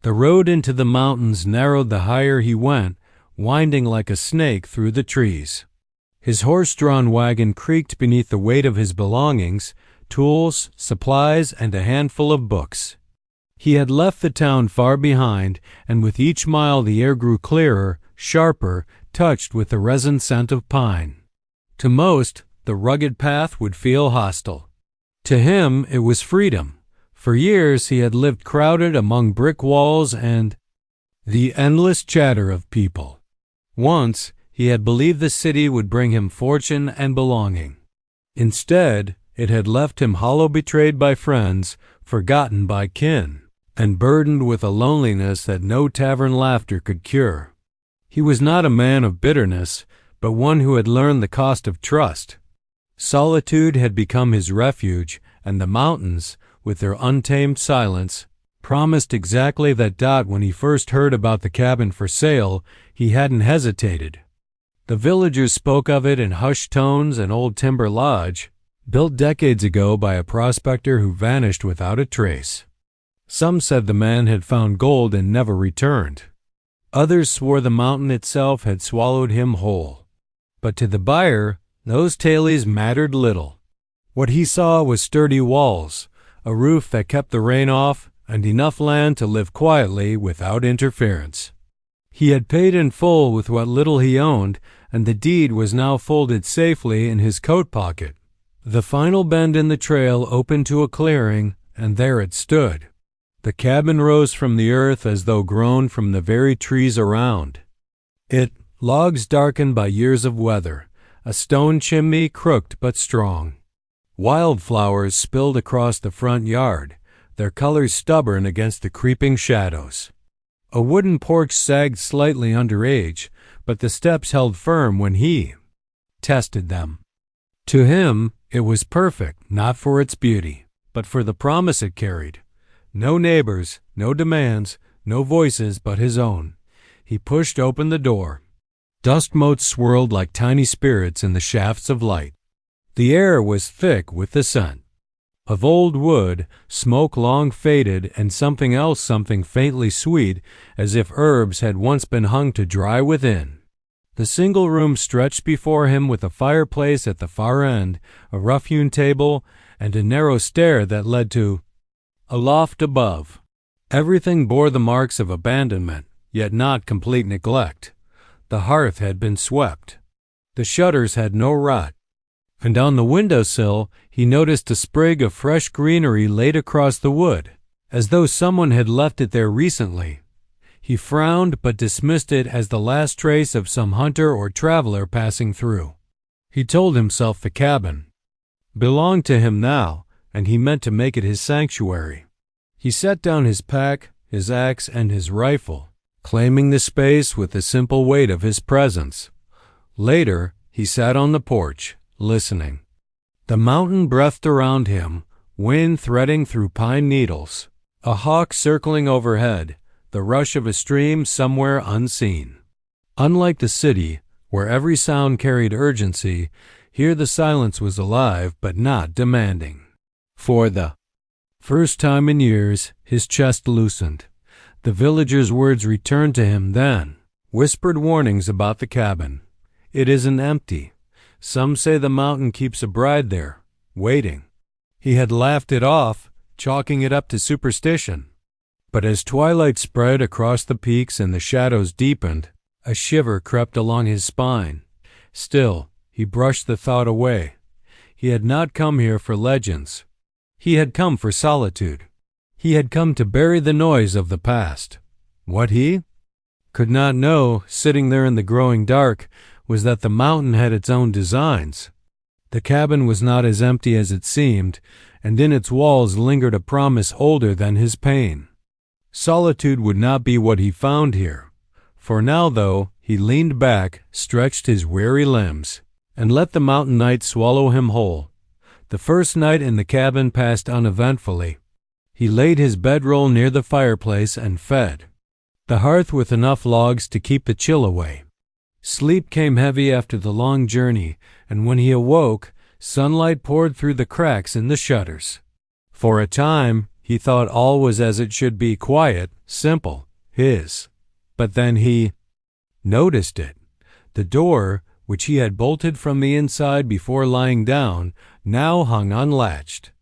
The road into the mountains narrowed the higher he went, winding like a snake through the trees. His horse-drawn wagon creaked beneath the weight of his belongings, tools, supplies, and a handful of books. He had left the town far behind, and with each mile the air grew clearer, sharper, touched with the resin scent of pine. To most, the rugged path would feel hostile. To him, it was freedom. For years he had lived crowded among brick walls and the endless chatter of people. Once, he had believed the city would bring him fortune and belonging. Instead, it had left him hollow, betrayed by friends, forgotten by kin, and burdened with a loneliness that no tavern laughter could cure. He was not a man of bitterness, but one who had learned the cost of trust. Solitude had become his refuge, and the mountains, with their untamed silence, promised exactly that. When he first heard about the cabin for sale, he hadn't hesitated. The villagers spoke of it in hushed tones, an old timber lodge, built decades ago by a prospector who vanished without a trace. Some said the man had found gold and never returned. Others swore the mountain itself had swallowed him whole. But to the buyer, those tales mattered little. What he saw was sturdy walls, a roof that kept the rain off, and enough land to live quietly without interference. He had paid in full with what little he owned, and the deed was now folded safely in his coat pocket. The final bend in the trail opened to a clearing, and there it stood. The cabin rose from the earth as though grown from the very trees around. Logs darkened by years of weather, a stone chimney crooked but strong. Wildflowers spilled across the front yard, their colors stubborn against the creeping shadows. A wooden porch sagged slightly under age, but the steps held firm when he tested them. To him, it was perfect, not for its beauty, but for the promise it carried. No neighbors, no demands, no voices but his own. He pushed open the door. Dust motes swirled like tiny spirits in the shafts of light. The air was thick with the scent of old wood, smoke long faded, and something faintly sweet, as if herbs had once been hung to dry within. The single room stretched before him with a fireplace at the far end, a rough-hewn table, and a narrow stair that led to a loft above. Everything bore the marks of abandonment, yet not complete neglect. The hearth had been swept. The shutters had no rot. And on the windowsill he noticed a sprig of fresh greenery laid across the wood, as though someone had left it there recently. He frowned but dismissed it as the last trace of some hunter or traveler passing through. He told himself the cabin belonged to him now, and he meant to make it his sanctuary. He set down his pack, his axe, and his rifle, claiming the space with the simple weight of his presence. Later, he sat on the porch, listening. The mountain breathed around him, wind threading through pine needles, a hawk circling overhead, the rush of a stream somewhere unseen. Unlike the city, where every sound carried urgency, here the silence was alive but not demanding. For the first time in years, his chest loosened. The villagers' words returned to him then, whispered warnings about the cabin. It isn't empty. Some say the mountain keeps a bride there, waiting. He had laughed it off, chalking it up to superstition. But as twilight spread across the peaks and the shadows deepened, a shiver crept along his spine. Still, he brushed the thought away. He had not come here for legends. He had come for solitude. He had come to bury the noise of the past. What he could not know, sitting there in the growing dark, was that the mountain had its own designs. The cabin was not as empty as it seemed, and in its walls lingered a promise older than his pain. Solitude would not be what he found here. For now, though, he leaned back, stretched his weary limbs, and let the mountain night swallow him whole. The first night in the cabin passed uneventfully. He laid his bedroll near the fireplace and fed the hearth with enough logs to keep the chill away. Sleep came heavy after the long journey, and when he awoke, sunlight poured through the cracks in the shutters. For a time, He thought all was as it should be, quiet, simple, his. But then he noticed it. The door, which he had bolted from the inside before lying down, now hung unlatched.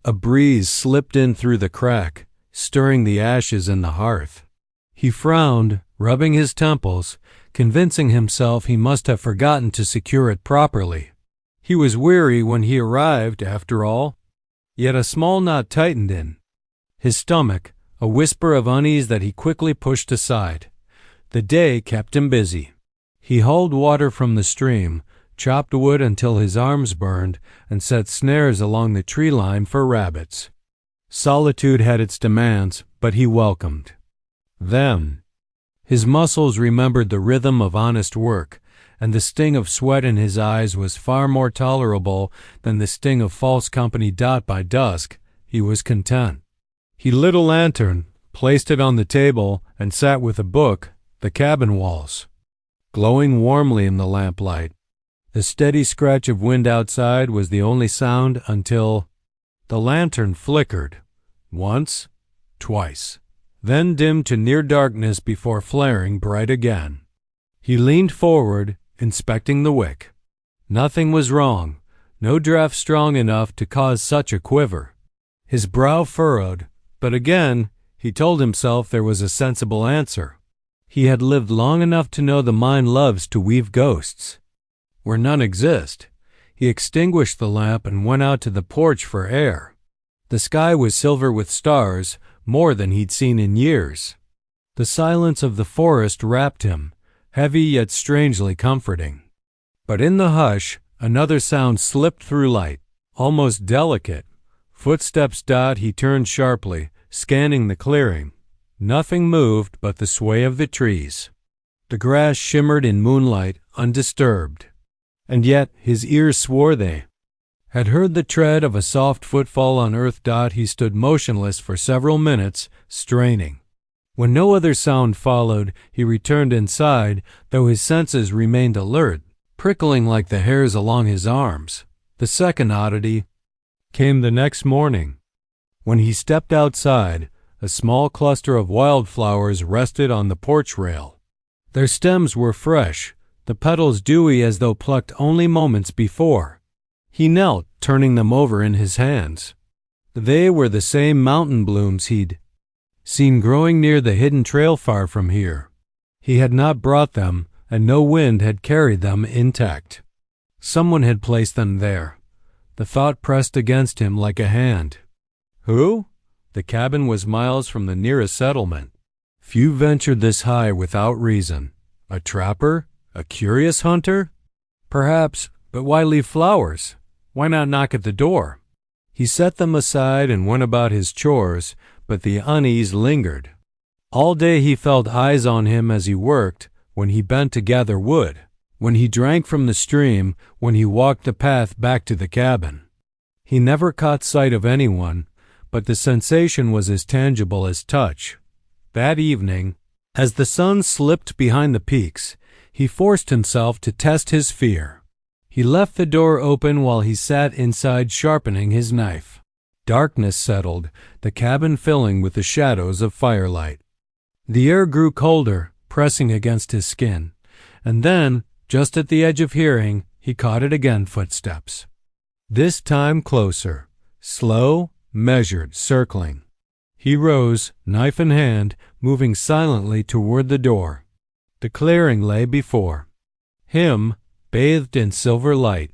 A breeze slipped in through the crack, stirring the ashes in the hearth. He frowned, rubbing his temples, convincing himself he must have forgotten to secure it properly. He was weary when he arrived, after all. Yet a small knot tightened in his stomach, a whisper of unease that he quickly pushed aside. The day kept him busy. He hauled water from the stream, chopped wood until his arms burned, and set snares along the tree line for rabbits. Solitude had its demands, but he welcomed them. His muscles remembered the rhythm of honest work, and the sting of sweat in his eyes was far more tolerable than the sting of false company. By dusk, he was content. He lit a lantern, placed it on the table, and sat with a book, the cabin walls glowing warmly in the lamplight. The steady scratch of wind outside was the only sound until the lantern flickered, once, twice, then dimmed to near darkness before flaring bright again. He leaned forward, inspecting the wick. Nothing was wrong, no draft strong enough to cause such a quiver. His brow furrowed, but again he told himself there was a sensible answer. He had lived long enough to know the mind loves to weave ghosts where none exist. He extinguished the lamp and went out to the porch for air. The sky was silver with stars, more than he'd seen in years. The silence of the forest wrapped him, heavy yet strangely comforting. But in the hush, another sound slipped through light, almost delicate. Footsteps. He turned sharply, scanning the clearing. Nothing moved but the sway of the trees. The grass shimmered in moonlight, undisturbed. And yet his ears swore they had heard the tread of a soft footfall on earth. He stood motionless for several minutes, straining. When no other sound followed, he returned inside, though his senses remained alert, prickling like the hairs along his arms. The second oddity came the next morning. When he stepped outside, a small cluster of wildflowers rested on the porch rail. Their stems were fresh, the petals dewy as though plucked only moments before. He knelt, turning them over in his hands. They were the same mountain blooms he'd seen growing near the hidden trail far from here. He had not brought them, and no wind had carried them intact. Someone had placed them there. The thought pressed against him like a hand. Who? The cabin was miles from the nearest settlement. Few ventured this high without reason. A trapper? A curious hunter? Perhaps, but why leave flowers? Why not knock at the door? He set them aside and went about his chores, but the unease lingered. All day he felt eyes on him as he worked, when he bent to gather wood, when he drank from the stream, when he walked the path back to the cabin. He never caught sight of anyone, but the sensation was as tangible as touch. That evening, as the sun slipped behind the peaks, he forced himself to test his fear. He left the door open while he sat inside sharpening his knife. Darkness settled, the cabin filling with the shadows of firelight. The air grew colder, pressing against his skin, and then, just at the edge of hearing, he caught it again. Footsteps. This time closer, slow, measured, circling. He rose, knife in hand, moving silently toward the door. The clearing lay before him, bathed in silver light,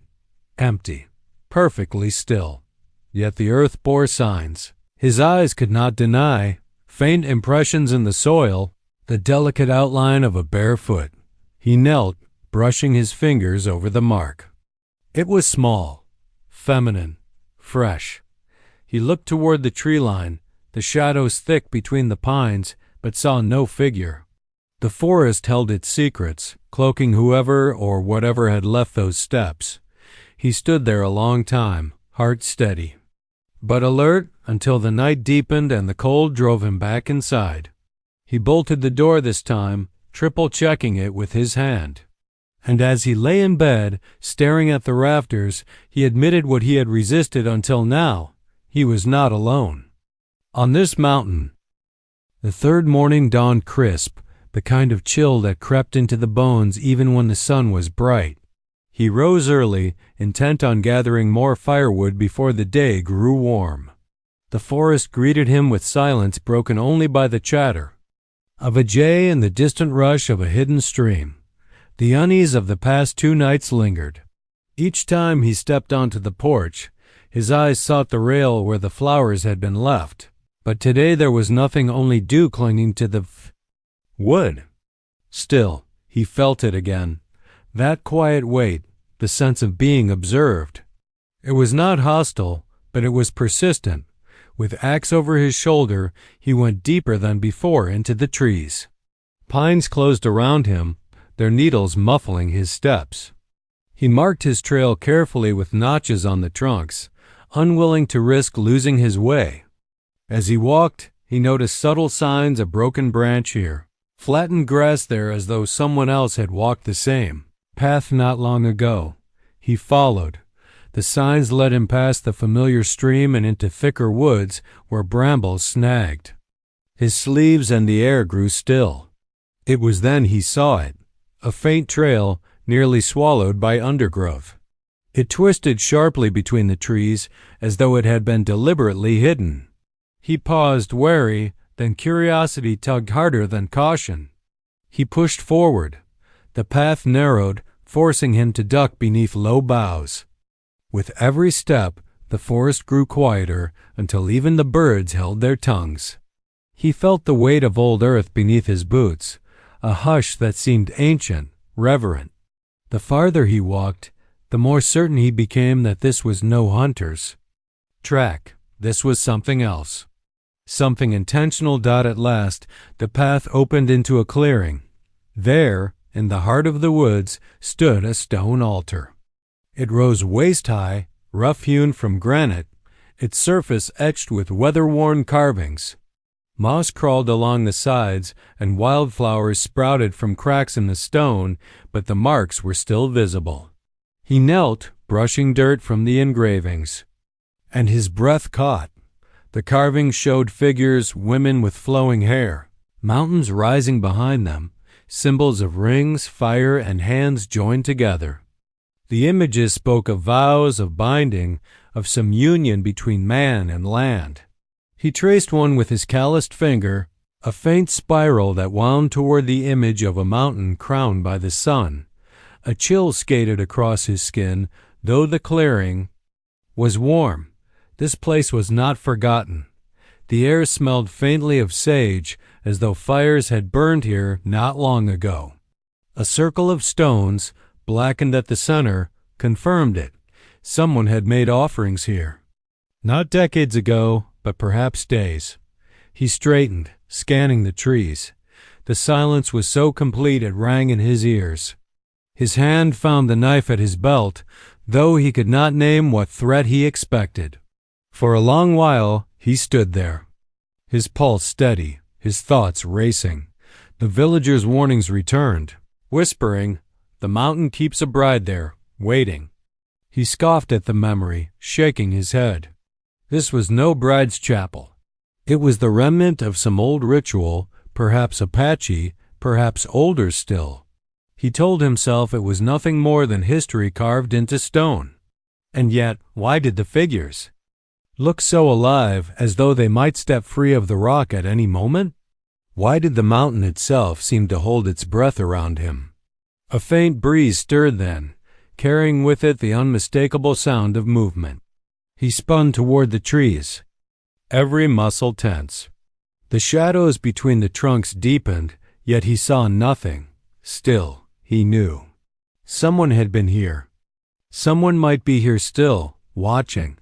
empty, perfectly still. Yet the earth bore signs. His eyes could not deny faint impressions in the soil, the delicate outline of a bare foot. He knelt, brushing his fingers over the mark. It was small, feminine, fresh. He looked toward the tree line, the shadows thick between the pines, but saw no figure. The forest held its secrets, cloaking whoever or whatever had left those steps. He stood there a long time, heart steady, but alert until the night deepened and the cold drove him back inside. He bolted the door this time, triple-checking it with his hand. And as he lay in bed, staring at the rafters, he admitted what he had resisted until now. He was not alone. On this mountain. The third morning dawned crisp, the kind of chill that crept into the bones even when the sun was bright. He rose early, intent on gathering more firewood before the day grew warm. The forest greeted him with silence broken only by the chatter of a jay and the distant rush of a hidden stream. The unease of the past 2 nights lingered. Each time he stepped onto the porch, his eyes sought the rail where the flowers had been left. But today there was nothing, only dew clinging to the wood. Still, he felt it again. That quiet weight, the sense of being observed. It was not hostile, but it was persistent. With axe over his shoulder, he went deeper than before into the trees. Pines closed around him, their needles muffling his steps. He marked his trail carefully with notches on the trunks, unwilling to risk losing his way. As he walked, he noticed subtle signs, a broken branch here, flattened grass there, as though someone else had walked the same path not long ago. He followed. The signs led him past the familiar stream and into thicker woods where brambles snagged. His sleeves and the air grew still. It was then he saw it, a faint trail nearly swallowed by undergrowth. It twisted sharply between the trees as though it had been deliberately hidden. He paused, wary, then curiosity tugged harder than caution. He pushed forward. The path narrowed, forcing him to duck beneath low boughs. With every step, the forest grew quieter until even the birds held their tongues. He felt the weight of old earth beneath his boots, a hush that seemed ancient, reverent. The farther he walked, the more certain he became that this was no hunter's track. This was something else. Something intentional. At last, the path opened into a clearing. There, in the heart of the woods, stood a stone altar. It rose waist-high, rough-hewn from granite, its surface etched with weather-worn carvings. Moss crawled along the sides, and wildflowers sprouted from cracks in the stone, but the marks were still visible. He knelt, brushing dirt from the engravings, and his breath caught. The carvings showed figures, women with flowing hair, mountains rising behind them, symbols of rings, fire, and hands joined together. The images spoke of vows, of binding, of some union between man and land. He traced one with his calloused finger, a faint spiral that wound toward the image of a mountain crowned by the sun. A chill skated across his skin, though the clearing was warm. This place was not forgotten. The air smelled faintly of sage, as though fires had burned here not long ago. A circle of stones, blackened at the center, confirmed it. Someone had made offerings here. Not decades ago, but perhaps days. He straightened, scanning the trees. The silence was so complete it rang in his ears. His hand found the knife at his belt, though he could not name what threat he expected. For a long while he stood there, his pulse steady, his thoughts racing. The villagers' warnings returned, whispering, "The mountain keeps a bride there, waiting." He scoffed at the memory, shaking his head. This was no bride's chapel. It was the remnant of some old ritual, perhaps Apache, perhaps older still. He told himself it was nothing more than history carved into stone. And yet, why did the figures look so alive, as though they might step free of the rock at any moment? Why did the mountain itself seem to hold its breath around him? A faint breeze stirred then, carrying with it the unmistakable sound of movement. He spun toward the trees, every muscle tense. The shadows between the trunks deepened, yet he saw nothing. Still, he knew. Someone had been here. Someone might be here still, watching.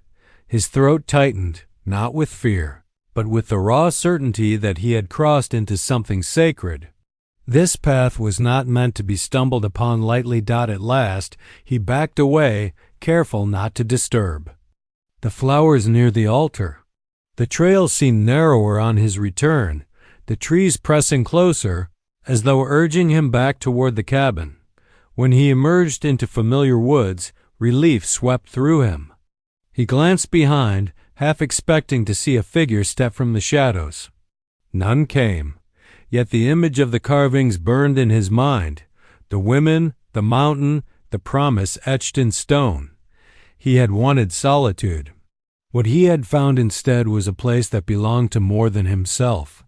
His throat tightened, not with fear, but with the raw certainty that he had crossed into something sacred. This path was not meant to be stumbled upon lightly. At last, he backed away, careful not to disturb the flowers near the altar. The trail seemed narrower on his return, the trees pressing closer, as though urging him back toward the cabin. When he emerged into familiar woods, relief swept through him. He glanced behind, half expecting to see a figure step from the shadows. None came, yet the image of the carvings burned in his mind, the women, the mountain, the promise etched in stone. He had wanted solitude. What he had found instead was a place that belonged to more than himself,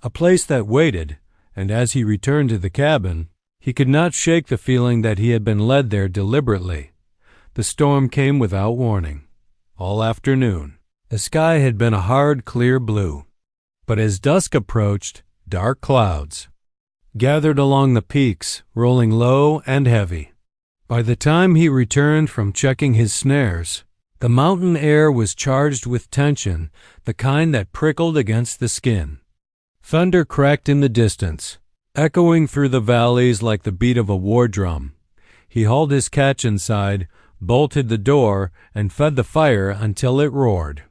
a place that waited, and as he returned to the cabin, he could not shake the feeling that he had been led there deliberately. The storm came without warning. All afternoon, the sky had been a hard, clear blue, but as dusk approached, dark clouds gathered along the peaks, rolling low and heavy. By the time he returned from checking his snares, the mountain air was charged with tension, the kind that prickled against the skin. Thunder cracked in the distance, echoing through the valleys like the beat of a war drum. He hauled his catch inside, bolted the door, and fed the fire until it roared.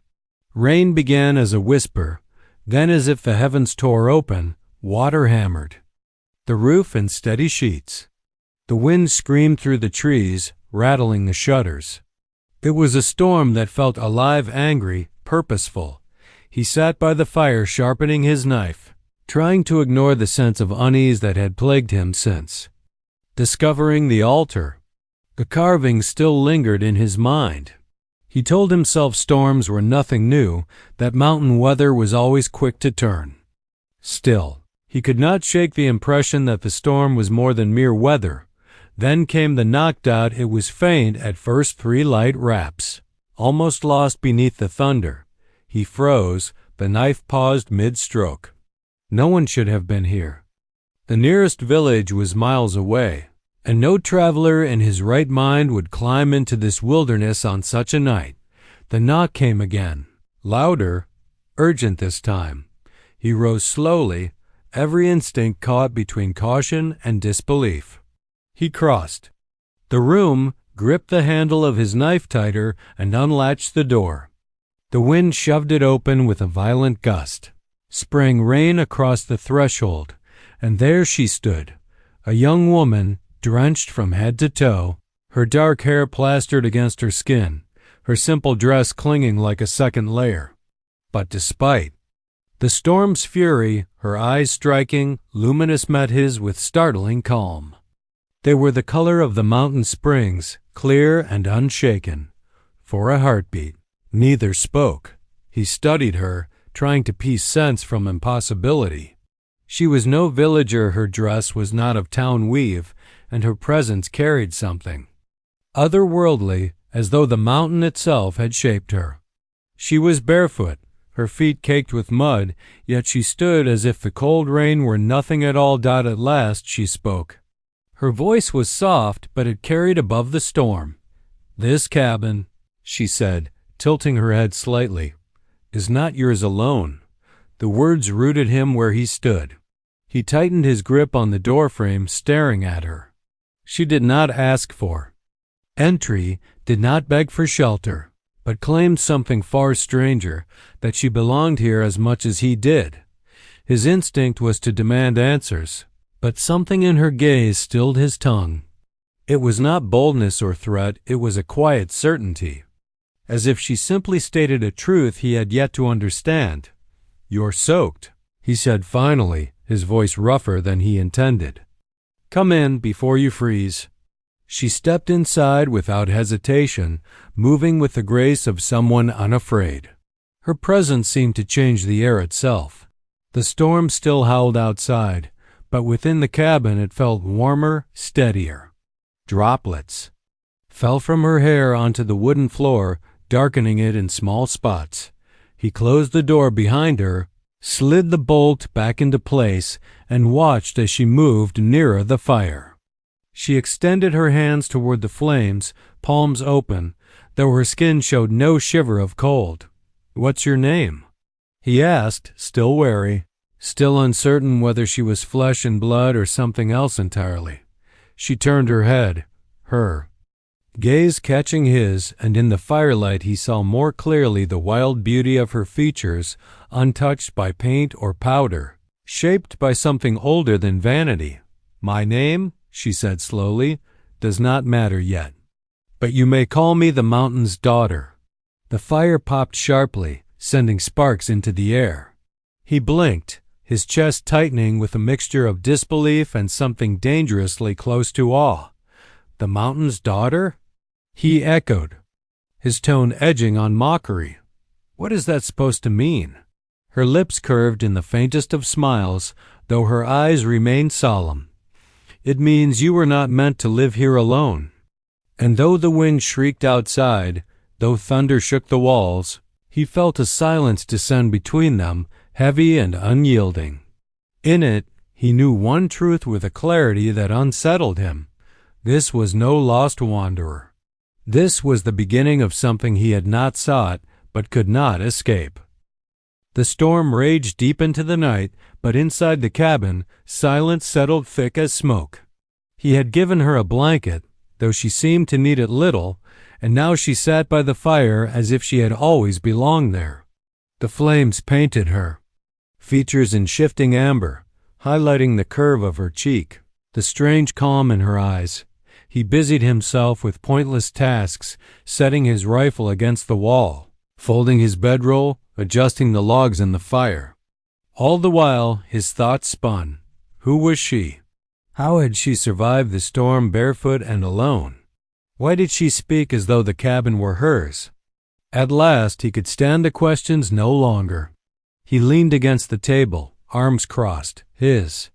Rain began as a whisper, then as if the heavens tore open, water hammered the roof in steady sheets. The wind screamed through the trees, rattling the shutters. It was a storm that felt alive, angry, purposeful. He sat by the fire sharpening his knife, trying to ignore the sense of unease that had plagued him since discovering the altar. The carvings still lingered in his mind. He told himself storms were nothing new, that mountain weather was always quick to turn. Still, he could not shake the impression that the storm was more than mere weather. Then came the knockdown. It was faint at first, 3 light raps, almost lost beneath the thunder. He froze, the knife paused mid-stroke. No one should have been here. The nearest village was miles away, and no traveler in his right mind would climb into this wilderness on such a night. The knock came again, louder, urgent this time. He rose slowly, every instinct caught between caution and disbelief. He crossed the room, gripped the handle of his knife tighter, and unlatched the door. The wind shoved it open with a violent gust, spraying rain across the threshold, and there she stood, a young woman, drenched from head to toe, her dark hair plastered against her skin, her simple dress clinging like a second layer. But despite the storm's fury, her eyes striking, luminous, met his with startling calm. They were the color of the mountain springs, clear and unshaken. For a heartbeat, neither spoke. He studied her, trying to piece sense from impossibility. She was no villager, her dress was not of town weave, and her presence carried something otherworldly, as though the mountain itself had shaped her. She was barefoot, her feet caked with mud, yet she stood as if the cold rain were nothing at all. At last she spoke. Her voice was soft, but it carried above the storm. "This cabin," she said, tilting her head slightly, "is not yours alone." The words rooted him where he stood. He tightened his grip on the doorframe, staring at her. She did not ask for entry, did not beg for shelter, but claimed something far stranger, that she belonged here as much as he did. His instinct was to demand answers, but something in her gaze stilled his tongue. It was not boldness or threat, it was a quiet certainty, as if she simply stated a truth he had yet to understand. "You're soaked," he said finally, his voice rougher than he intended. "Come in before you freeze." She stepped inside without hesitation, moving with the grace of someone unafraid. Her presence seemed to change the air itself. The storm still howled outside, but within the cabin it felt warmer, steadier. Droplets fell from her hair onto the wooden floor, darkening it in small spots. He closed the door behind her, slid the bolt back into place, and watched as she moved nearer the fire. She extended her hands toward the flames, palms open, though her skin showed no shiver of cold. "What's your name?" he asked, still wary, still uncertain whether she was flesh and blood or something else entirely. She turned her head, her gaze catching his, and in the firelight he saw more clearly the wild beauty of her features, untouched by paint or powder, shaped by something older than vanity. "My name," she said slowly, "does not matter yet. But you may call me the mountain's daughter." The fire popped sharply, sending sparks into the air. He blinked, his chest tightening with a mixture of disbelief and something dangerously close to awe. The mountain's daughter? He echoed, his tone edging on mockery. What is that supposed to mean? Her lips curved in the faintest of smiles, though her eyes remained solemn. It means you were not meant to live here alone. And though the wind shrieked outside, though thunder shook the walls, he felt a silence descend between them, heavy and unyielding. In it, he knew one truth with a clarity that unsettled him. This was no lost wanderer. This was the beginning of something he had not sought, but could not escape. The storm raged deep into the night, but inside the cabin, silence settled thick as smoke. He had given her a blanket, though she seemed to need it little, and now she sat by the fire as if she had always belonged there. The flames painted her, features in shifting amber, highlighting the curve of her cheek, the strange calm in her eyes. He busied himself with pointless tasks, setting his rifle against the wall, folding his bedroll, adjusting the logs in the fire. All the while, his thoughts spun. Who was she? How had she survived the storm barefoot and alone? Why did she speak as though the cabin were hers? At last, he could stand the questions no longer. He leaned against the table, arms crossed, his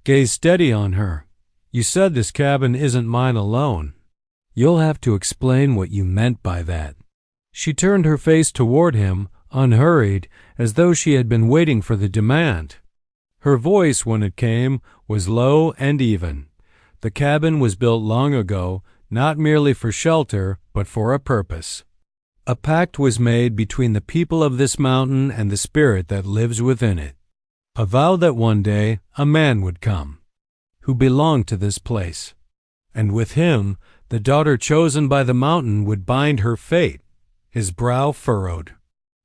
gaze steady on her. You said this cabin isn't mine alone. You'll have to explain what you meant by that. She turned her face toward him, unhurried, as though she had been waiting for the demand. Her voice, when it came, was low and even. The cabin was built long ago, not merely for shelter, but for a purpose. A pact was made between the people of this mountain and the spirit that lives within it. A vow that one day a man would come, who belonged to this place, and with him the daughter chosen by the mountain would bind her fate. His brow furrowed.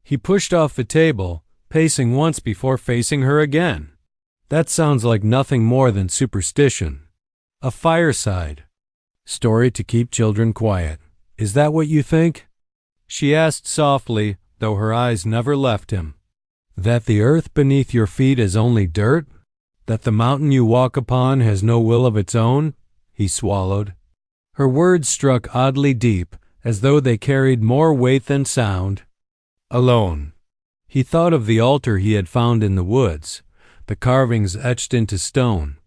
He pushed off the table, pacing once before facing her again. That sounds like nothing more than superstition. A fireside story to keep children quiet. Is that what you think? She asked softly, though her eyes never left him. That the earth beneath your feet is only dirt? That the mountain you walk upon has no will of its own? He swallowed. Her words struck oddly deep, as though they carried more weight than sound. Alone. He thought of the altar he had found in the woods, the carvings etched into stone,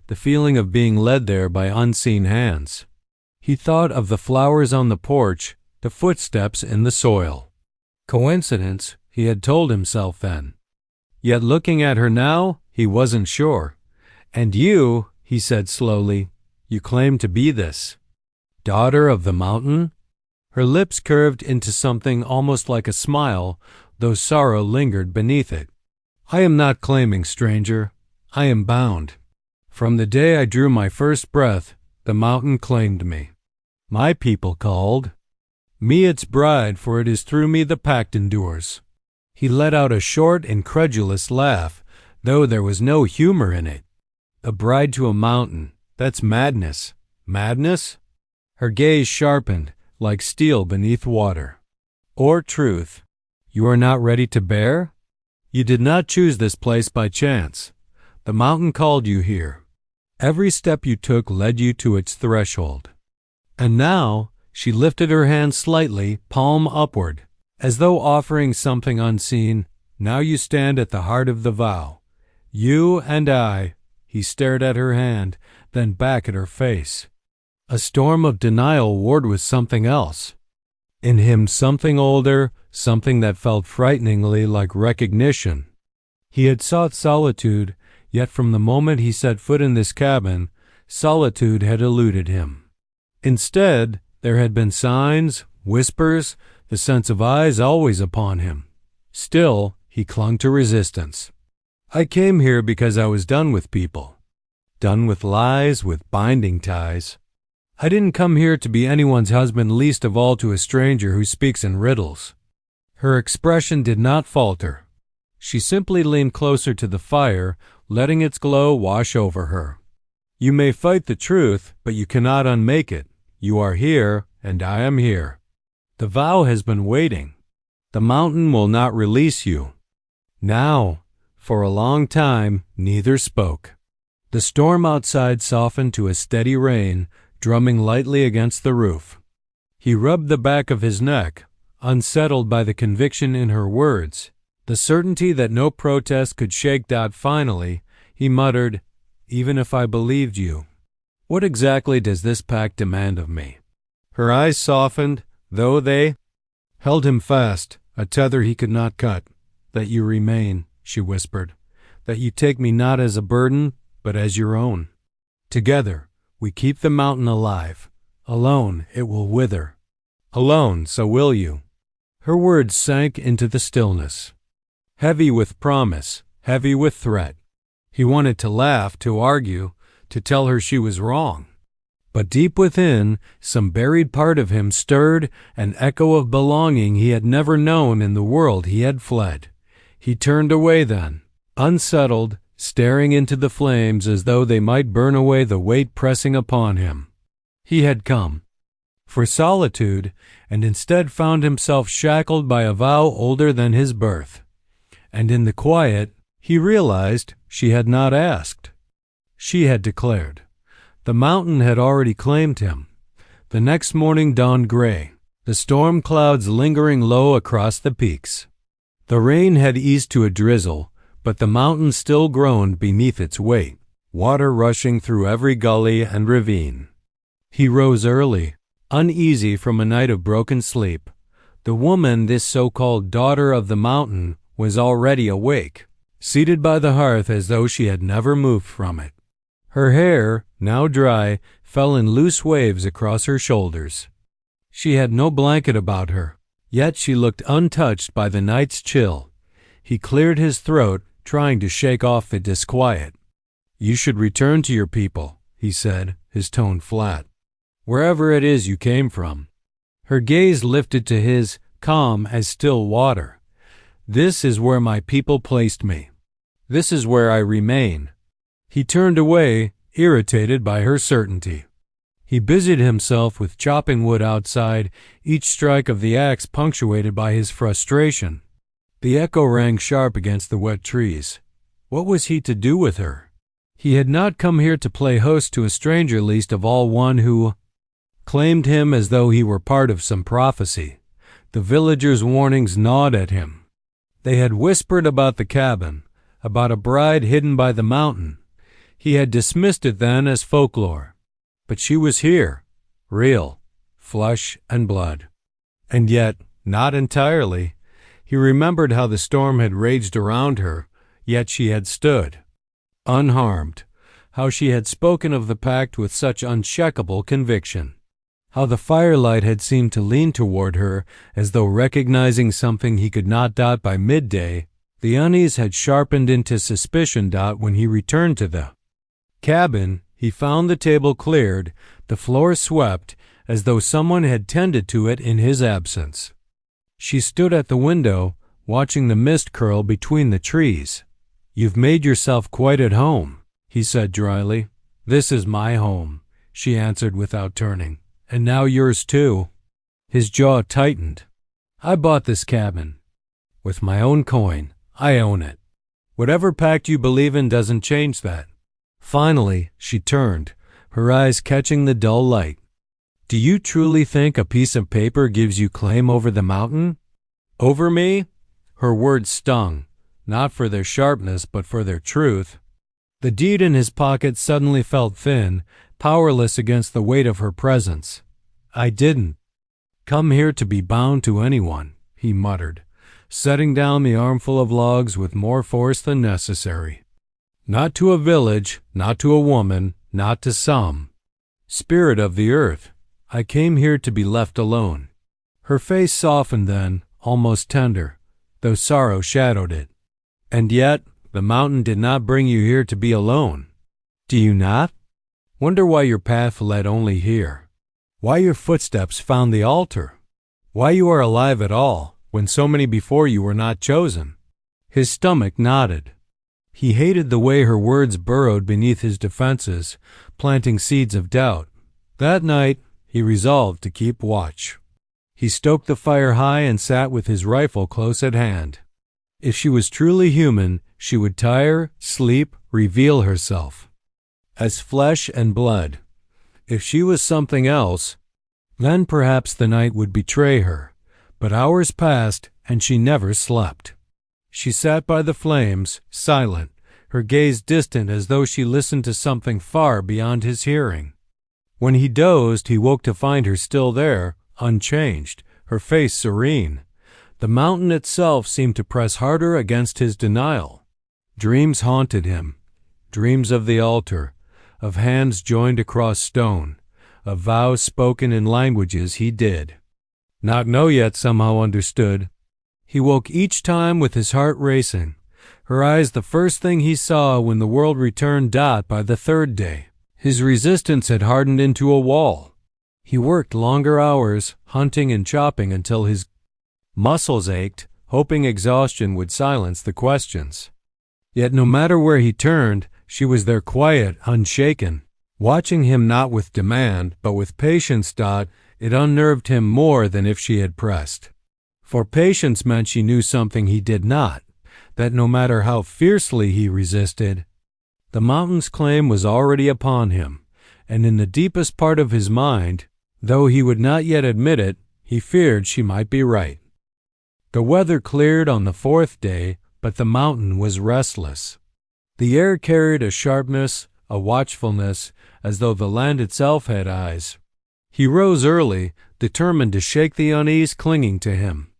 the feeling of being led there by unseen hands. He thought of the flowers on the porch, the footsteps in the soil. Coincidence, he had told himself then. Yet looking at her now, he wasn't sure. And you, he said slowly, you claim to be this. Daughter of the mountain? Her lips curved into something almost like a smile, though sorrow lingered beneath it. I am not claiming, stranger. I am bound. From the day I drew my first breath, the mountain claimed me. My people called me its bride, for it is through me the pact endures. He let out a short, incredulous laugh, though there was no humor in it. A bride to a mountain, that's madness. Madness? Her gaze sharpened, like steel beneath water. Or truth. You are not ready to bear? You did not choose this place by chance. The mountain called you here. Every step you took led you to its threshold. And now, she lifted her hand slightly, palm upward, as though offering something unseen. Now you stand at the heart of the vow. You and I. He stared at her hand, then back at her face. A storm of denial warred with something else. In him something older, something that felt frighteningly like recognition. He had sought solitude, yet from the moment he set foot in this cabin, solitude had eluded him. Instead, there had been signs, whispers, the sense of eyes always upon him. Still, he clung to resistance. I came here because I was done with people. Done with lies, with binding ties. I didn't come here to be anyone's husband, least of all to a stranger who speaks in riddles. Her expression did not falter. She simply leaned closer to the fire, letting its glow wash over her. You may fight the truth, but you cannot unmake it. You are here, and I am here. The vow has been waiting. The mountain will not release you." Now, for a long time, neither spoke. The storm outside softened to a steady rain, drumming lightly against the roof. He rubbed the back of his neck, unsettled by the conviction in her words, the certainty that no protest could shake Dot. Finally, he muttered, "Even if I believed you, what exactly does this pact demand of me?" Her eyes softened, though they held him fast, a tether he could not cut. "That you remain," she whispered, "that you take me not as a burden, but as your own. Together, we keep the mountain alive. Alone, it will wither. Alone, so will you." Her words sank into the stillness, heavy with promise, heavy with threat. He wanted to laugh, to argue, to tell her she was wrong. But deep within, some buried part of him stirred an echo of belonging he had never known in the world he had fled. He turned away then, unsettled, staring into the flames as though they might burn away the weight pressing upon him. He had come for solitude, and instead found himself shackled by a vow older than his birth. And in the quiet, he realized she had not asked. She had declared. The mountain had already claimed him. The next morning dawned gray, the storm clouds lingering low across the peaks. The rain had eased to a drizzle, but the mountain still groaned beneath its weight, water rushing through every gully and ravine. He rose early, uneasy from a night of broken sleep. The woman, this so-called daughter of the mountain, was already awake, seated by the hearth as though she had never moved from it. Her hair, now dry, fell in loose waves across her shoulders. She had no blanket about her, yet she looked untouched by the night's chill. He cleared his throat, trying to shake off the disquiet. "You should return to your people," he said, his tone flat. "Wherever it is you came from." Her gaze lifted to his, calm as still water. "This is where my people placed me. This is where I remain." He turned away, irritated by her certainty. He busied himself with chopping wood outside, each strike of the axe punctuated by his frustration. The echo rang sharp against the wet trees. What was he to do with her? He had not come here to play host to a stranger, least of all one who claimed him as though he were part of some prophecy. The villagers' warnings gnawed at him. They had whispered about the cabin, about a bride hidden by the mountain. He had dismissed it then as folklore. But she was here, real, flesh and blood. And yet, not entirely. He remembered how the storm had raged around her, yet she had stood, unharmed, how she had spoken of the pact with such unshakable conviction, how the firelight had seemed to lean toward her as though recognizing something he could not doubt by midday. The unease had sharpened into suspicion when he returned to the cabin. He found the table cleared, the floor swept, as though someone had tended to it in his absence. She stood at the window, watching the mist curl between the trees. "You've made yourself quite at home," he said dryly. "This is my home," she answered without turning. "And now yours too." His jaw tightened. "I bought this cabin. With my own coin. I own it. Whatever pact you believe in doesn't change that." Finally, she turned, her eyes catching the dull light. "Do you truly think a piece of paper gives you claim over the mountain? Over me?" Her words stung, not for their sharpness but for their truth. The deed in his pocket suddenly felt thin, powerless against the weight of her presence. "I didn't come here to be bound to anyone," he muttered, setting down the armful of logs with more force than necessary. "Not to a village, not to a woman, not to some spirit of the earth. I came here to be left alone." Her face softened then, almost tender, though sorrow shadowed it. "And yet, the mountain did not bring you here to be alone. Do you not? Wonder why your path led only here? Why your footsteps found the altar? Why you are alive at all, when so many before you were not chosen?" His stomach nodded. He hated the way her words burrowed beneath his defenses, planting seeds of doubt. That night, he resolved to keep watch. He stoked the fire high and sat with his rifle close at hand. If she was truly human, she would tire, sleep, reveal herself as flesh and blood. If she was something else, then perhaps the night would betray her. But hours passed, and she never slept. She sat by the flames, silent, her gaze distant as though she listened to something far beyond his hearing. When he dozed, he woke to find her still there, unchanged, her face serene. The mountain itself seemed to press harder against his denial. Dreams haunted him, dreams of the altar, of hands joined across stone, of vows spoken in languages he did not know yet somehow understood. He woke each time with his heart racing, her eyes the first thing he saw when the world returned. By the third day, his resistance had hardened into a wall. He worked longer hours, hunting and chopping until his muscles ached, hoping exhaustion would silence the questions. Yet no matter where he turned, she was there quiet, unshaken, watching him not with demand, but with patience. It unnerved him more than if she had pressed. For patience meant she knew something he did not, that no matter how fiercely he resisted, the mountain's claim was already upon him, and in the deepest part of his mind, though he would not yet admit it, he feared she might be right. The weather cleared on the fourth day, but the mountain was restless. The air carried a sharpness, a watchfulness, as though the land itself had eyes. He rose early, determined to shake the unease clinging to him.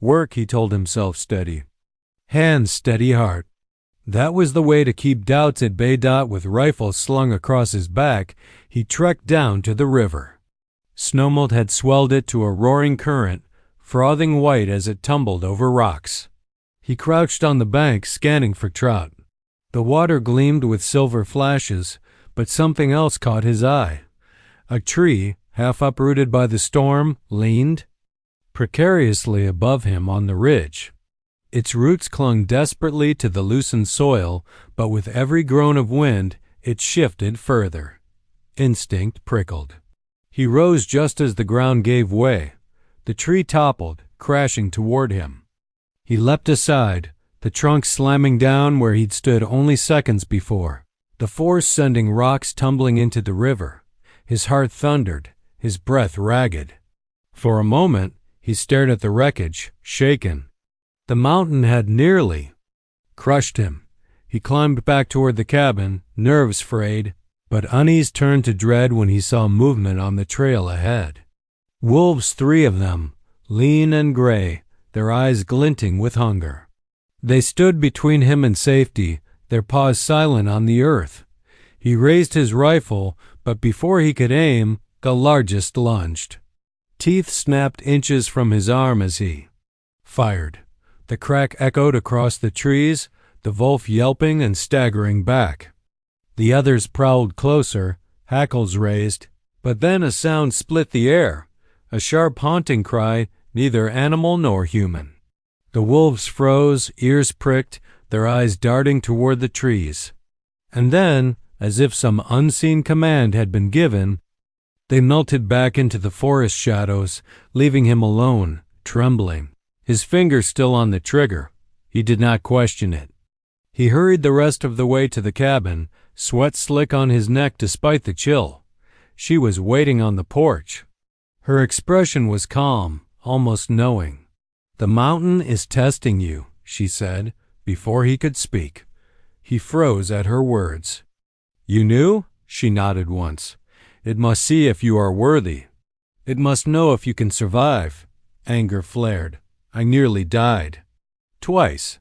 Work, he told himself, steady. Hands, steady heart. That was the way to keep doubts at bay. With rifle slung across his back, he trekked down to the river. Snowmelt had swelled it to a roaring current, frothing white as it tumbled over rocks. He crouched on the bank, scanning for trout. The water gleamed with silver flashes, but something else caught his eye. A tree, half uprooted by the storm, leaned precariously above him on the ridge. Its roots clung desperately to the loosened soil, but with every groan of wind, it shifted further. Instinct prickled. He rose just as the ground gave way. The tree toppled, crashing toward him. He leapt aside, the trunk slamming down where he'd stood only seconds before, the force sending rocks tumbling into the river. His heart thundered, his breath ragged. For a moment, he stared at the wreckage, shaken. The mountain had nearly crushed him. He climbed back toward the cabin, nerves frayed, but unease turned to dread when he saw movement on the trail ahead. Wolves, 3 of them, lean and gray, their eyes glinting with hunger. They stood between him and safety, their paws silent on the earth. He raised his rifle, but before he could aim, the largest lunged. Teeth snapped inches from his arm as he fired. The crack echoed across the trees, the wolf yelping and staggering back. The others prowled closer, hackles raised, but then a sound split the air, a sharp haunting cry, neither animal nor human. The wolves froze, ears pricked, their eyes darting toward the trees. And then, as if some unseen command had been given, they melted back into the forest shadows, leaving him alone, trembling. His finger still on the trigger. He did not question it. He hurried the rest of the way to the cabin, sweat slick on his neck despite the chill. She was waiting on the porch. Her expression was calm, almost knowing. "The mountain is testing you," she said, before he could speak. He froze at her words. "You knew?" She nodded once. "It must see if you are worthy. It must know if you can survive." Anger flared. "I nearly died. Twice.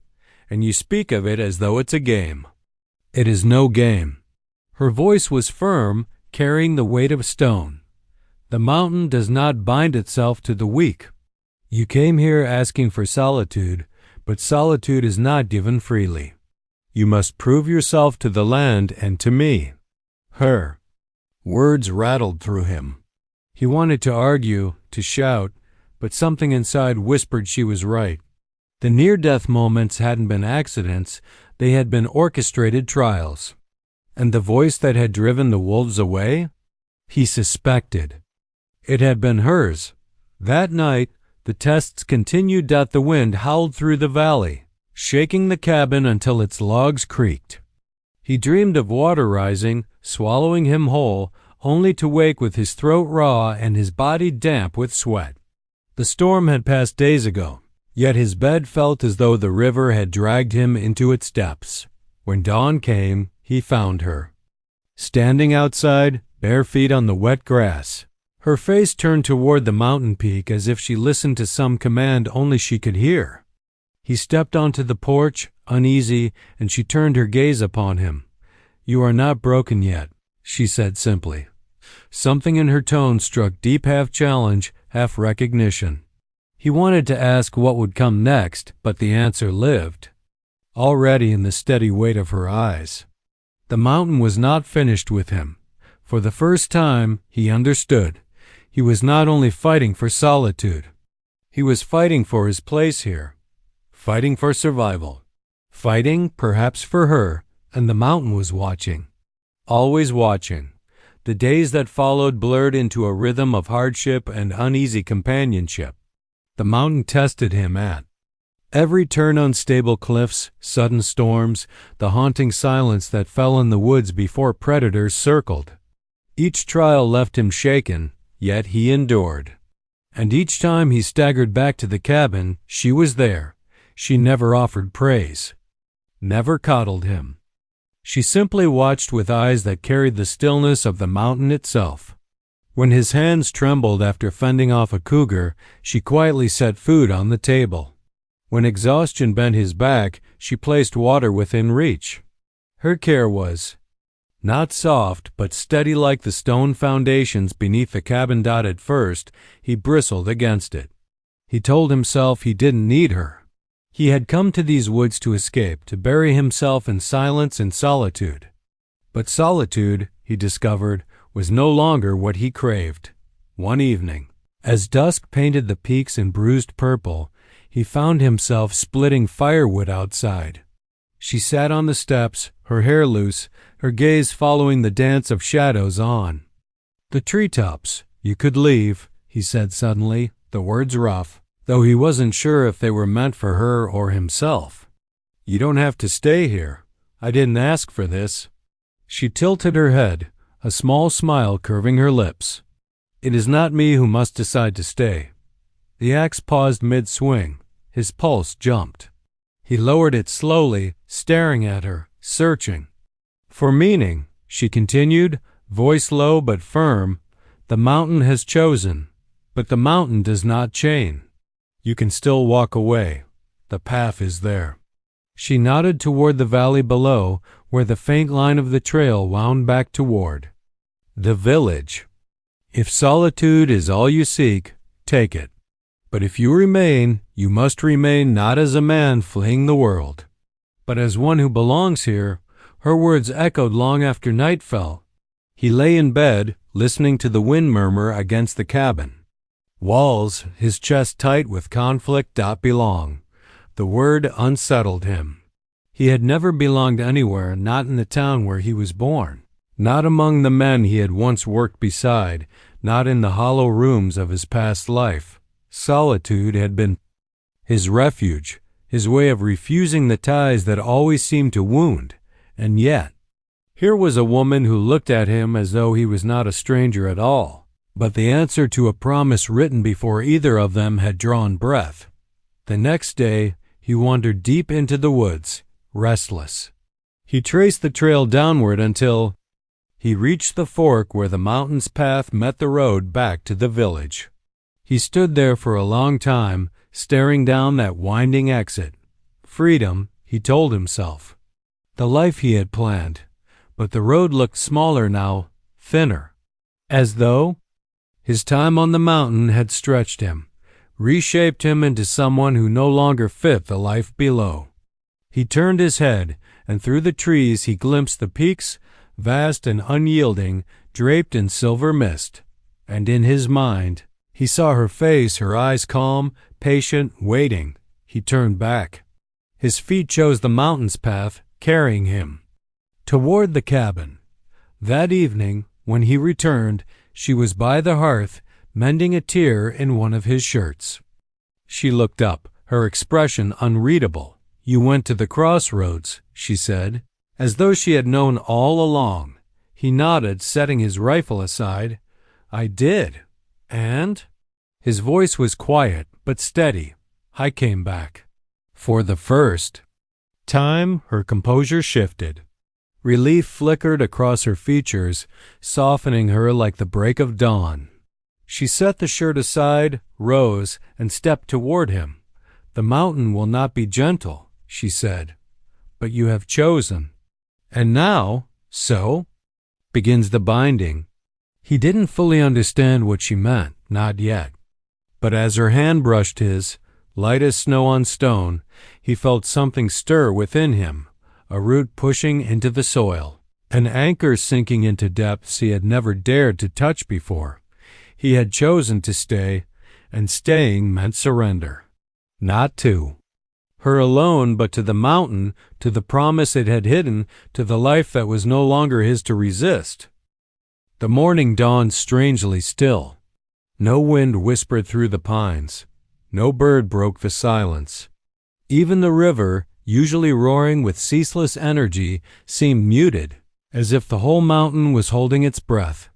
And you speak of it as though it's a game." "It is no game." Her voice was firm, carrying the weight of stone. "The mountain does not bind itself to the weak. You came here asking for solitude, but solitude is not given freely. You must prove yourself to the land and to me." Her words rattled through him. He wanted to argue, to shout, but something inside whispered she was right. The near-death moments hadn't been accidents, they had been orchestrated trials. And the voice that had driven the wolves away? He suspected. It had been hers. That night, the tests continued. The wind howled through the valley, shaking the cabin until its logs creaked. He dreamed of water rising, swallowing him whole, only to wake with his throat raw and his body damp with sweat. The storm had passed days ago, yet his bed felt as though the river had dragged him into its depths. When dawn came, he found her, standing outside, bare feet on the wet grass. Her face turned toward the mountain peak as if she listened to some command only she could hear. He stepped onto the porch, uneasy, and she turned her gaze upon him. "You are not broken yet," she said simply. Something in her tone struck deep, half challenge, half recognition. He wanted to ask what would come next, but the answer lived already in the steady weight of her eyes. The mountain was not finished with him. For the first time, he understood. He was not only fighting for solitude. He was fighting for his place here, fighting for survival, fighting perhaps for her, and the mountain was watching, always watching. The days that followed blurred into a rhythm of hardship and uneasy companionship. The mountain tested him at every turn: unstable cliffs, sudden storms, the haunting silence that fell in the woods before predators circled. Each trial left him shaken, yet he endured. And each time he staggered back to the cabin, she was there. She never offered praise, never coddled him. She simply watched with eyes that carried the stillness of the mountain itself. When his hands trembled after fending off a cougar, she quietly set food on the table. When exhaustion bent his back, she placed water within reach. Her care was not soft, but steady like the stone foundations beneath the cabin. At first, he bristled against it. He told himself he didn't need her. He had come to these woods to escape, to bury himself in silence and solitude. But solitude, he discovered, was no longer what he craved. One evening, as dusk painted the peaks in bruised purple, he found himself splitting firewood outside. She sat on the steps, her hair loose, her gaze following the dance of shadows on the treetops. "You could leave," he said suddenly, the words rough, though he wasn't sure if they were meant for her or himself. "You don't have to stay here. I didn't ask for this." She tilted her head, a small smile curving her lips. "It is not me who must decide to stay." The axe paused mid-swing. His pulse jumped. He lowered it slowly, staring at her, searching for meaning. She continued, voice low but firm, "The mountain has chosen, but the mountain does not chain. You can still walk away. The path is there." She nodded toward the valley below, where the faint line of the trail wound back toward the village. "If solitude is all you seek, take it. But if you remain, you must remain not as a man fleeing the world, but as one who belongs here." Her words echoed long after night fell. He lay in bed, listening to the wind murmur against the cabin walls, his chest tight with conflict. Belong. The word unsettled him. He had never belonged anywhere, not in the town where he was born, not among the men he had once worked beside, not in the hollow rooms of his past life. Solitude had been his refuge, his way of refusing the ties that always seemed to wound. And yet, here was a woman who looked at him as though he was not a stranger at all. But the answer to a promise written before either of them had drawn breath. The next day, he wandered deep into the woods, restless. He traced the trail downward until he reached the fork where the mountain's path met the road back to the village. He stood there for a long time, staring down that winding exit. Freedom, he told himself. The life he had planned. But the road looked smaller now, thinner. As though his time on the mountain had stretched him, reshaped him into someone who no longer fit the life below. He turned his head, and through the trees he glimpsed the peaks, vast and unyielding, draped in silver mist. And in his mind, he saw her face, her eyes calm, patient, waiting. He turned back. His feet chose the mountain's path, carrying him toward the cabin. That evening, when he returned, she was by the hearth, mending a tear in one of his shirts. She looked up, her expression unreadable. "You went to the crossroads," she said, as though she had known all along. He nodded, setting his rifle aside. "I did. And?" His voice was quiet but steady. "I came back. For the first time." Her composure shifted. Relief flickered across her features, softening her like the break of dawn. She set the shirt aside, rose, and stepped toward him. "The mountain will not be gentle," she said, "but you have chosen. And now, so, begins the binding." He didn't fully understand what she meant, not yet. But as her hand brushed his, light as snow on stone, he felt something stir within him, a root pushing into the soil, an anchor sinking into depths he had never dared to touch before. He had chosen to stay, and staying meant surrender. Not to her alone, but to the mountain, to the promise it had hidden, to the life that was no longer his to resist. The morning dawned strangely still. No wind whispered through the pines. No bird broke the silence. Even the river, usually roaring with ceaseless energy, seemed muted, as if the whole mountain was holding its breath.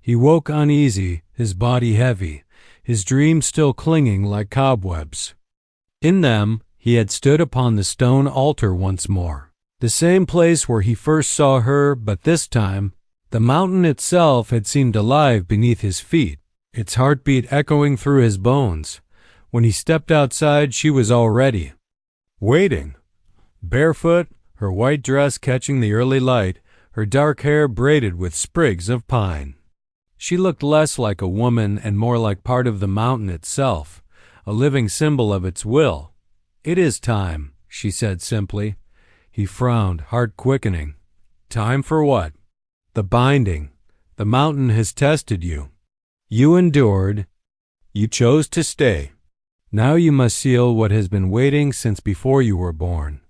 He woke uneasy, his body heavy, his dreams still clinging like cobwebs. In them, he had stood upon the stone altar once more, the same place where he first saw her, but this time, the mountain itself had seemed alive beneath his feet, its heartbeat echoing through his bones. When he stepped outside, she was already waiting. Barefoot, her white dress catching the early light, her dark hair braided with sprigs of pine. She looked less like a woman and more like part of the mountain itself, a living symbol of its will. "It is time," she said simply. He frowned, heart quickening. "Time for what?" "The binding. The mountain has tested you. You endured. You chose to stay. Now you must seal what has been waiting since before you were born."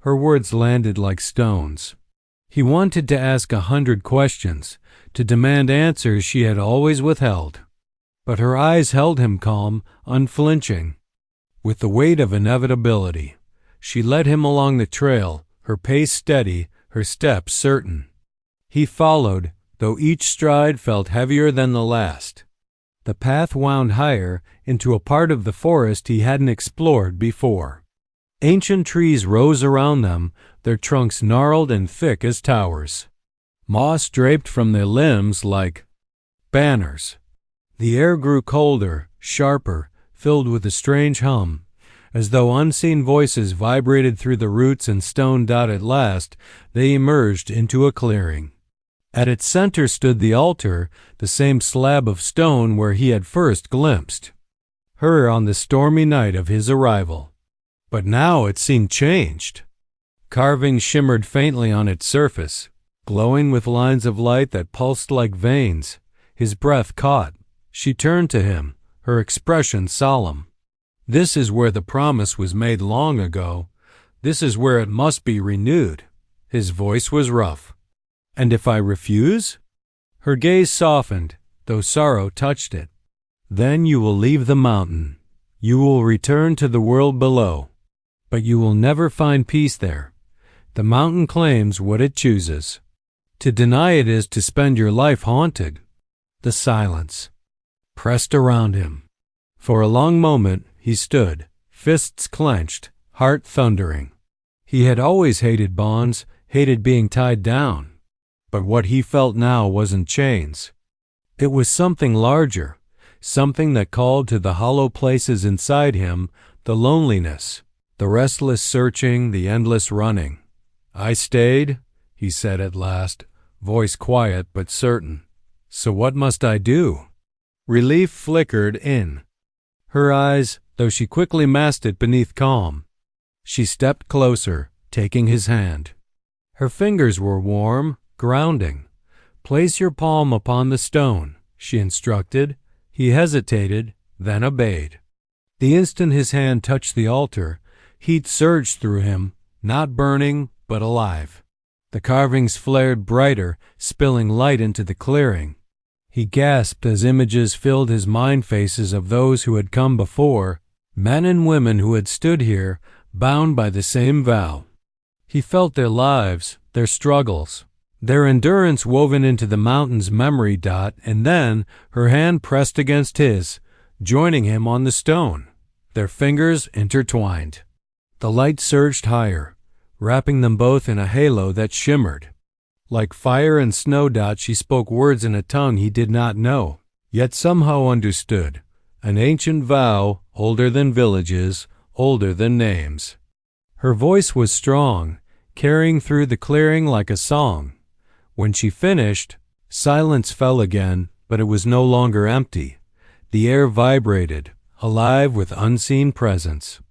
Her words landed like stones. He wanted to ask 100 questions, to demand answers she had always withheld. But her eyes held him calm, unflinching. With the weight of inevitability, she led him along the trail, her pace steady, her steps certain. He followed, though each stride felt heavier than the last. The path wound higher into a part of the forest he hadn't explored before. Ancient trees rose around them, their trunks gnarled and thick as towers. Moss draped from their limbs like banners. The air grew colder, sharper, filled with a strange hum, as though unseen voices vibrated through the roots and stone. At last, they emerged into a clearing. At its center stood the altar, the same slab of stone where he had first glimpsed her on the stormy night of his arrival. But now it seemed changed. Carvings shimmered faintly on its surface, glowing with lines of light that pulsed like veins. His breath caught. She turned to him, her expression solemn. "This is where the promise was made long ago. This is where it must be renewed." His voice was rough. "And if I refuse?" Her gaze softened, though sorrow touched it. "Then you will leave the mountain. You will return to the world below. But you will never find peace there. The mountain claims what it chooses. To deny it is to spend your life haunted." The silence pressed around him. For a long moment he stood, fists clenched, heart thundering. He had always hated bonds, hated being tied down. But what he felt now wasn't chains. It was something larger, something that called to the hollow places inside him, the loneliness, the restless searching, the endless running. "I stayed," he said at last, voice quiet but certain. "So what must I do?" Relief flickered in her eyes, though she quickly masked it beneath calm. She stepped closer, taking his hand. Her fingers were warm, grounding. "Place your palm upon the stone," she instructed. He hesitated, then obeyed. The instant his hand touched the altar, heat surged through him, not burning, but alive. The carvings flared brighter, spilling light into the clearing. He gasped as images filled his mind, faces of those who had come before, men and women who had stood here, bound by the same vow. He felt their lives, their struggles, their endurance woven into the mountain's memory. And then her hand pressed against his, joining him on the stone, their fingers intertwined. The light surged higher, wrapping them both in a halo that shimmered. Like fire and snow. She spoke words in a tongue he did not know, yet somehow understood. An ancient vow, older than villages, older than names. Her voice was strong, carrying through the clearing like a song. When she finished, silence fell again, but it was no longer empty. The air vibrated, alive with unseen presence.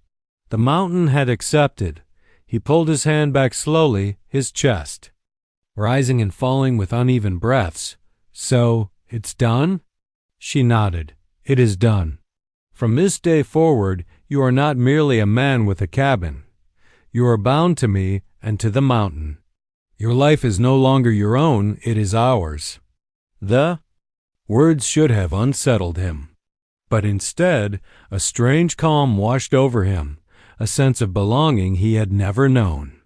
The mountain had accepted. He pulled his hand back slowly, his chest rising and falling with uneven breaths. So, it's done? She nodded. It is done. From this day forward, you are not merely a man with a cabin. You are bound to me and to the mountain. Your life is no longer your own, it is ours. The words should have unsettled him. But instead, a strange calm washed over him, a sense of belonging he had never known.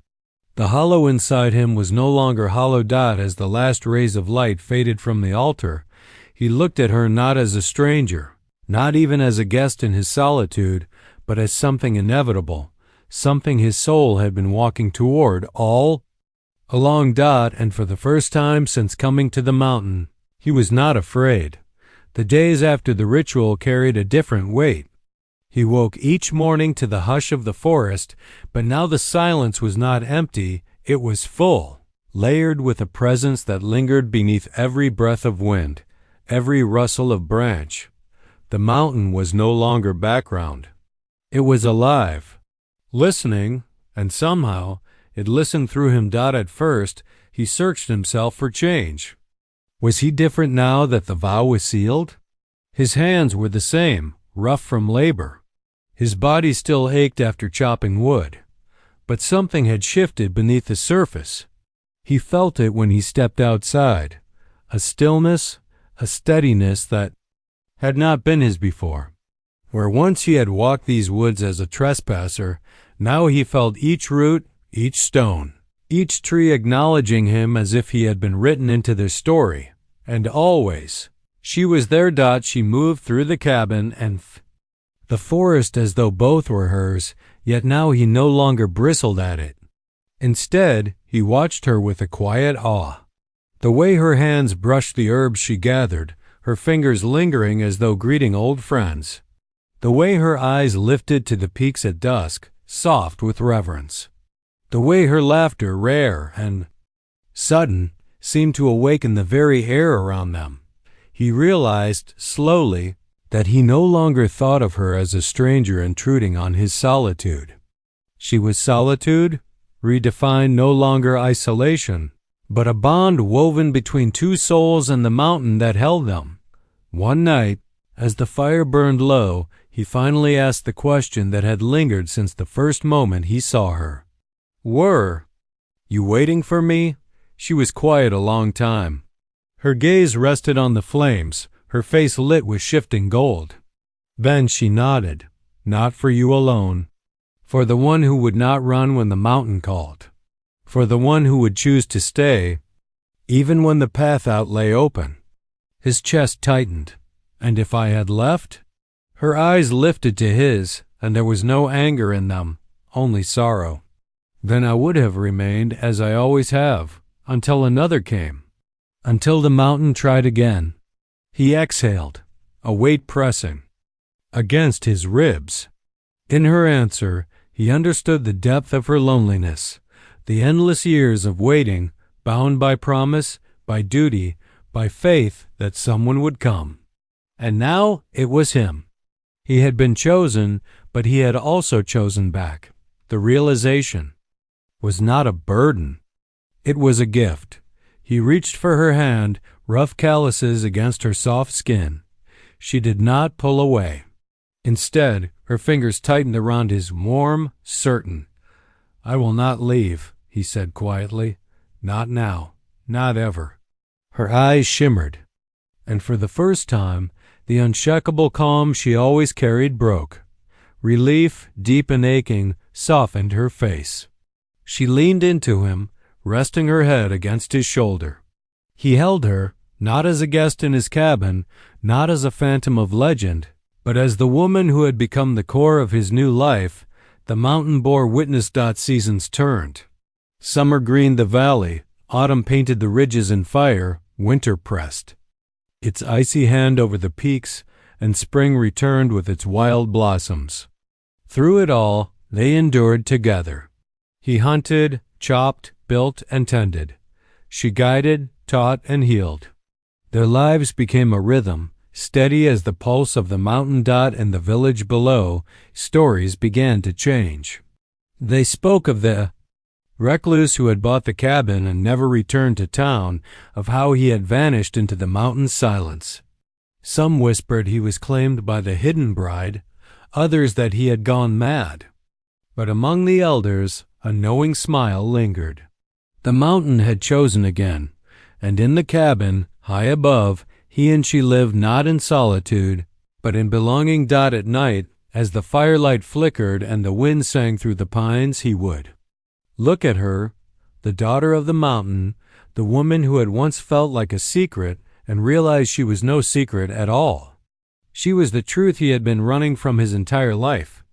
The hollow inside him was no longer hollow. As the last rays of light faded from the altar, he looked at her not as a stranger, not even as a guest in his solitude, but as something inevitable, something his soul had been walking toward all along. And for the first time since coming to the mountain, he was not afraid. The days after the ritual carried a different weight. He woke each morning to the hush of the forest, but now the silence was not empty, it was full, layered with a presence that lingered beneath every breath of wind, every rustle of branch. The mountain was no longer background. It was alive, listening, and somehow it listened through him. At first, he searched himself for change. Was he different now that the vow was sealed? His hands were the same, rough from labor. His body still ached after chopping wood, but something had shifted beneath the surface. He felt it when he stepped outside, a stillness, a steadiness that had not been his before. Where once he had walked these woods as a trespasser, now he felt each root, each stone, each tree acknowledging him as if he had been written into their story. And always, she was there. She moved through the cabin and the forest as though both were hers, yet now he no longer bristled at it. Instead, he watched her with a quiet awe. The way her hands brushed the herbs she gathered, her fingers lingering as though greeting old friends. The way her eyes lifted to the peaks at dusk, soft with reverence. The way her laughter, rare and sudden, seemed to awaken the very air around them. He realized, slowly, that he no longer thought of her as a stranger intruding on his solitude. She was solitude, redefined, no longer isolation, but a bond woven between two souls and the mountain that held them. One night, as the fire burned low, he finally asked the question that had lingered since the first moment he saw her. Were you waiting for me? She was quiet a long time. Her gaze rested on the flames, her face lit with shifting gold. Then she nodded. Not for you alone. For the one who would not run when the mountain called. For the one who would choose to stay, even when the path out lay open. His chest tightened. And if I had left? Her eyes lifted to his, and there was no anger in them, only sorrow. Then I would have remained as I always have, until another came. Until the mountain tried again. He exhaled, a weight pressing against his ribs. In her answer, he understood the depth of her loneliness, the endless years of waiting, bound by promise, by duty, by faith that someone would come. And now it was him. He had been chosen, but he had also chosen back. The realization was not a burden. It was a gift. He reached for her hand, rough calluses against her soft skin. She did not pull away. Instead, her fingers tightened around his, warm, certain. I will not leave, he said quietly. Not now. Not ever. Her eyes shimmered. and for the first time, the unshakable calm she always carried broke. Relief, deep and aching, softened her face. She leaned into him, resting her head against his shoulder. He held her, not as a guest in his cabin, not as a phantom of legend, but as the woman who had become the core of his new life. The mountain bore witness. Seasons turned. Summer greened the valley, autumn painted the ridges in fire, winter pressed its icy hand over the peaks, and spring returned with its wild blossoms. Through it all, they endured together. He hunted, chopped, built, and tended. She guided, taught, and healed. Their lives became a rhythm, steady as the pulse of the mountain. And the village below, stories began to change. They spoke of the recluse who had bought the cabin and never returned to town, of how he had vanished into the mountain silence. Some whispered he was claimed by the hidden bride, others that he had gone mad. But among the elders, a knowing smile lingered. The mountain had chosen again, and in the cabin, high above, he and she lived not in solitude, but in belonging. At night, as the firelight flickered and the wind sang through the pines, he would look at her, the daughter of the mountain, the woman who had once felt like a secret, and realize she was no secret at all. She was the truth he had been running from his entire life.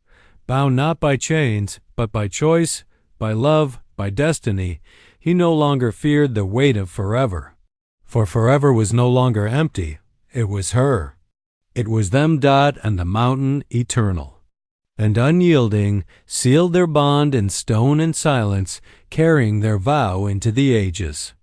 Bound not by chains, but by choice, by love, by destiny, he no longer feared the weight of forever. For forever was no longer empty. It was her. It was them. And the mountain eternal. And unyielding, sealed their bond in stone and silence, carrying their vow into the ages.